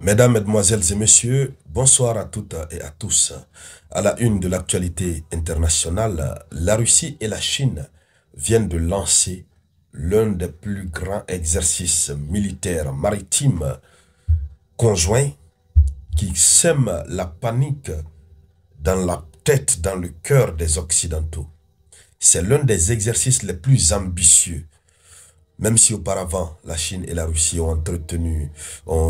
Mesdames, Mesdemoiselles et Messieurs, bonsoir à toutes et à tous. À la une de l'actualité internationale, la Russie et la Chine viennent de lancer l'un des plus grands exercices militaires maritimes conjoints qui sème la panique dans la tête, dans le cœur des Occidentaux. C'est l'un des exercices les plus ambitieux. Même si auparavant, la Chine et la Russie ont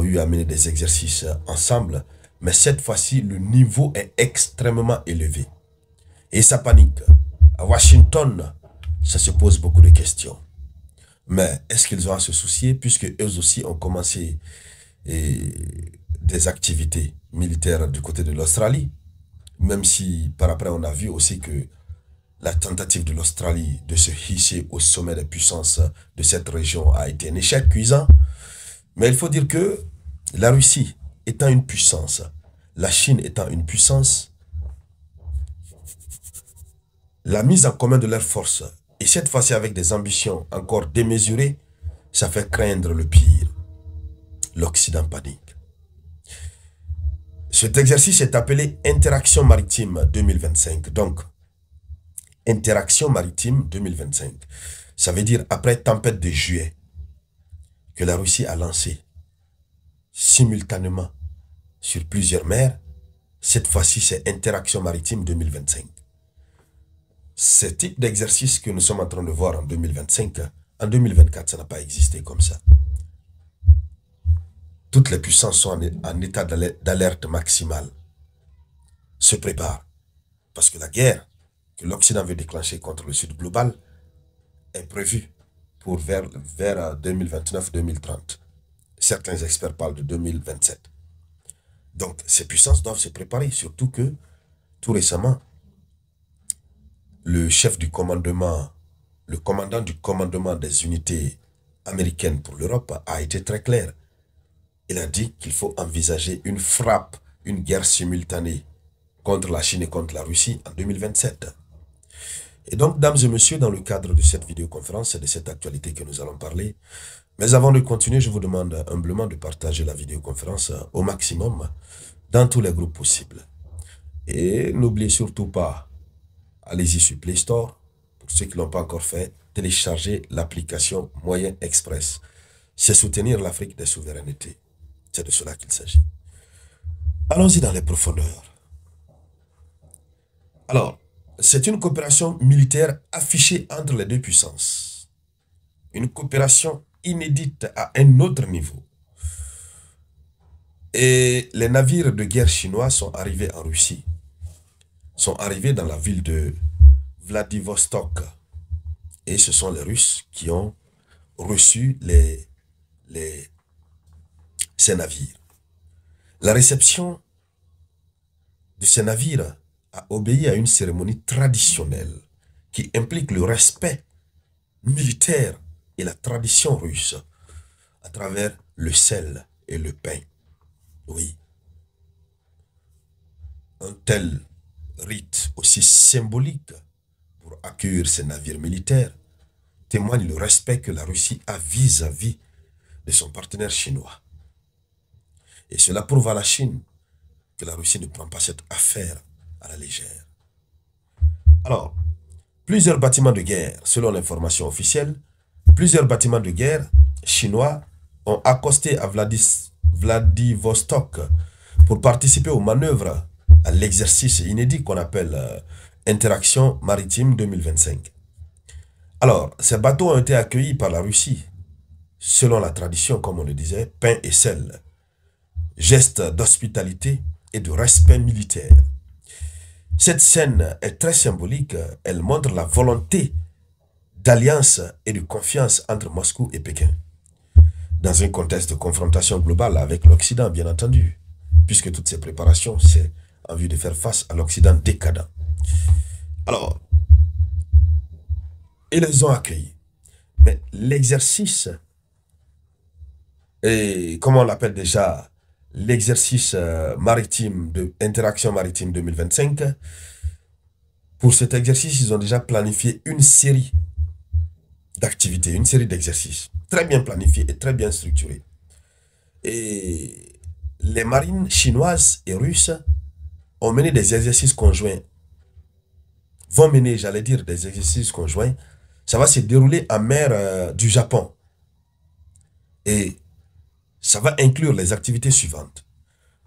eu à mener des exercices ensemble, mais cette fois-ci, le niveau est extrêmement élevé. Et ça panique. À Washington, ça se pose beaucoup de questions. Mais est-ce qu'ils ont à se soucier, puisque eux aussi ont commencé des activités militaires du côté de l'Australie, même si par après on a vu aussi que la tentative de l'Australie de se hisser au sommet des puissances de cette région a été un échec cuisant. Mais il faut dire que la Russie étant une puissance, la Chine étant une puissance, la mise en commun de leurs forces, et cette fois-ci avec des ambitions encore démesurées, ça fait craindre le pire. L'Occident panique. Cet exercice est appelé Interaction maritime 2025. Donc, Interaction maritime 2025. Ça veut dire après tempête de juillet que la Russie a lancé simultanément sur plusieurs mers. Cette fois-ci, c'est Interaction maritime 2025. Ce type d'exercice que nous sommes en train de voir en 2025, en 2024, ça n'a pas existé comme ça. Toutes les puissances sont en état d'alerte maximale. Se préparent. Parce que la guerre que l'Occident veut déclencher contre le Sud global est prévue pour vers 2029-2030. Certains experts parlent de 2027. Donc, ces puissances doivent se préparer, surtout que, tout récemment, le commandant du commandement des unités américaines pour l'Europe a été très clair. Il a dit qu'il faut envisager une frappe, une guerre simultanée contre la Chine et contre la Russie en 2027. Et donc, dames et messieurs, dans le cadre de cette vidéoconférence et de cette actualité que nous allons parler, mais avant de continuer, je vous demande humblement de partager la vidéoconférence au maximum dans tous les groupes possibles. Et n'oubliez surtout pas, allez-y sur Play Store, pour ceux qui ne l'ont pas encore fait, téléchargez l'application Moyen Express. C'est soutenir l'Afrique des souverainetés. C'est de cela qu'il s'agit. Allons-y dans les profondeurs. Alors, c'est une coopération militaire affichée entre les deux puissances. Une coopération inédite à un autre niveau. Et les navires de guerre chinois sont arrivés en Russie. Sont arrivés dans la ville de Vladivostok. Et ce sont les Russes qui ont reçu ces navires. La réception de ces navires a obéi à une cérémonie traditionnelle qui implique le respect militaire et la tradition russe à travers le sel et le pain. Oui. Un tel rite aussi symbolique pour accueillir ces navires militaires témoigne le respect que la Russie a vis-à-vis de son partenaire chinois. Et cela prouve à la Chine que la Russie ne prend pas cette affaire à la légère. Alors, plusieurs bâtiments de guerre, selon l'information officielle, plusieurs bâtiments de guerre chinois ont accosté à Vladivostok pour participer aux manœuvres, à l'exercice inédit qu'on appelle Interaction maritime 2025. Alors, ces bateaux ont été accueillis par la Russie, selon la tradition, comme on le disait, pain et sel, geste d'hospitalité et de respect militaire. Cette scène est très symbolique, elle montre la volonté d'alliance et de confiance entre Moscou et Pékin, dans un contexte de confrontation globale avec l'Occident, bien entendu, puisque toutes ces préparations, c'est en vue de faire face à l'Occident décadent. Alors, ils les ont accueillis. Mais l'exercice, et comment on l'appelle déjà, l'exercice maritime de Interaction maritime 2025, pour cet exercice, ils ont déjà planifié une série d'activités, une série d'exercices, très bien planifiés et très bien structurés. Et les marines chinoises et russes ont mené des exercices conjoints. Vont mener, j'allais dire, des exercices conjoints. Ça va se dérouler en mer du Japon. Et ça va inclure les activités suivantes.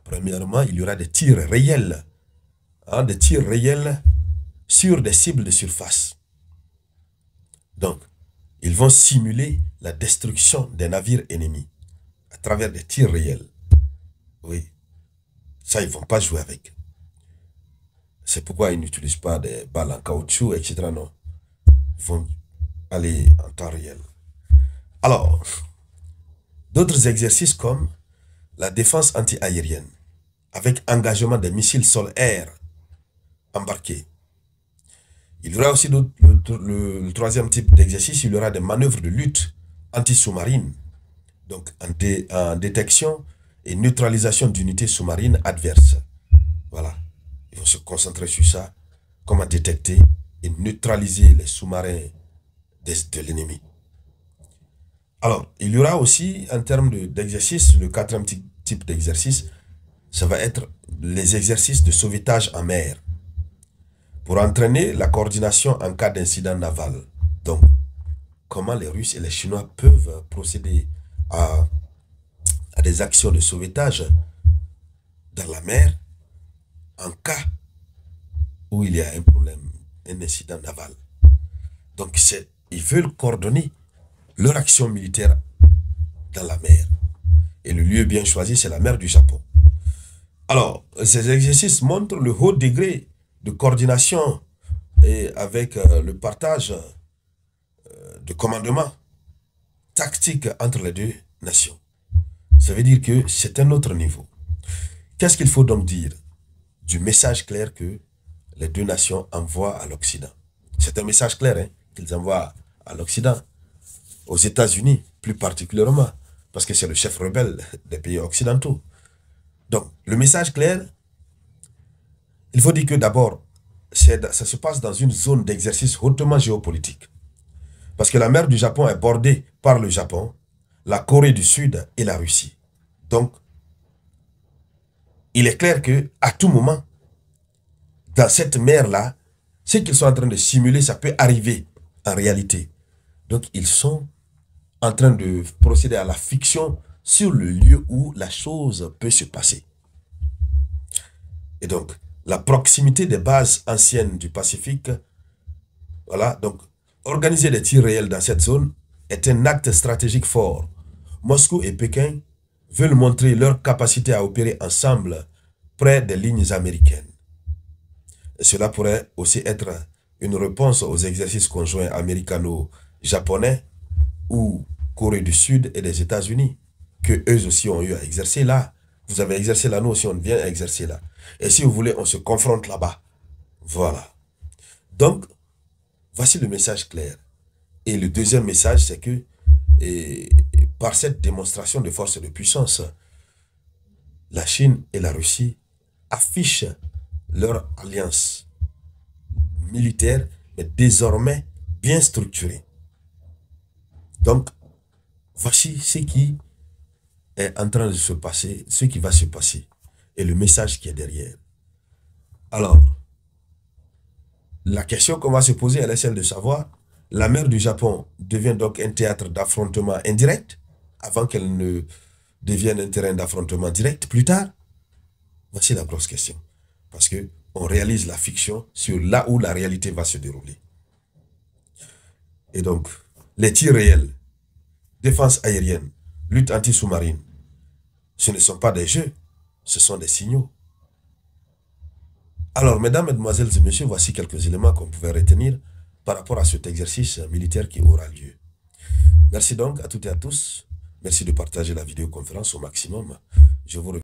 Premièrement, il y aura des tirs réels. Des tirs réels sur des cibles de surface. Donc, ils vont simuler la destruction des navires ennemis à travers des tirs réels. Oui, ça, ils ne vont pas jouer avec. C'est pourquoi ils n'utilisent pas des balles en caoutchouc, etc. Non, ils vont aller en temps réel. Alors, d'autres exercices comme la défense anti-aérienne, avec engagement des missiles sol-air embarqués. Il y aura aussi le troisième type d'exercice, il y aura des manœuvres de lutte anti-sous-marine, donc en détection et neutralisation d'unités sous-marines adverses. Voilà, il faut se concentrer sur ça, comment détecter et neutraliser les sous-marins de l'ennemi. Alors, il y aura aussi, en termes d'exercice, le quatrième type d'exercice, ça va être les exercices de sauvetage en mer, pour entraîner la coordination en cas d'incident naval. Donc, comment les Russes et les Chinois peuvent procéder à des actions de sauvetage dans la mer en cas où il y a un problème, un incident naval. Donc, ils veulent coordonner leur action militaire dans la mer. Et le lieu bien choisi, c'est la mer du Japon. Alors, ces exercices montrent le haut degré de coordination et avec le partage de commandement tactique entre les deux nations. Ça veut dire que c'est un autre niveau. Qu'est-ce qu'il faut donc dire du message clair que les deux nations envoient à l'Occident? C'est un message clair qu'ils envoient à l'Occident, aux États-Unis plus particulièrement, parce que c'est le chef rebelle des pays occidentaux. Donc, le message clair, il faut dire que d'abord, ça se passe dans une zone d'exercice hautement géopolitique. Parce que la mer du Japon est bordée par le Japon, la Corée du Sud et la Russie. Donc, il est clair qu'à tout moment, dans cette mer-là, ce qu'ils sont en train de simuler, ça peut arriver en réalité. Donc, ils sont en train de procéder à la fiction sur le lieu où la chose peut se passer. Et donc, la proximité des bases anciennes du Pacifique, voilà, donc, organiser des tirs réels dans cette zone est un acte stratégique fort. Moscou et Pékin veulent montrer leur capacité à opérer ensemble près des lignes américaines. Et cela pourrait aussi être une réponse aux exercices conjoints américano-japonais ou Corée du Sud et des États-Unis, que eux aussi ont eu à exercer là. Vous avez exercé là, nous aussi on vient à exercer là. Et si vous voulez, on se confronte là-bas. Voilà. Donc, voici le message clair. Et le deuxième message, c'est que par cette démonstration de force et de puissance, la Chine et la Russie affichent leur alliance militaire, mais désormais bien structurée. Donc, voici ce qui est en train de se passer, ce qui va se passer, et le message qui est derrière. Alors, la question qu'on va se poser, elle est celle de savoir, la mer du Japon devient donc un théâtre d'affrontement indirect, avant qu'elle ne devienne un terrain d'affrontement direct plus tard? Voici la grosse question. Parce que on réalise la fiction sur là où la réalité va se dérouler. Et donc, les tirs réels, défense aérienne, lutte anti-sous-marine, ce ne sont pas des jeux, ce sont des signaux. Alors, mesdames, mesdemoiselles et messieurs, voici quelques éléments qu'on pouvait retenir par rapport à cet exercice militaire qui aura lieu. Merci donc à toutes et à tous. Merci de partager la vidéoconférence au maximum. Je vous remercie.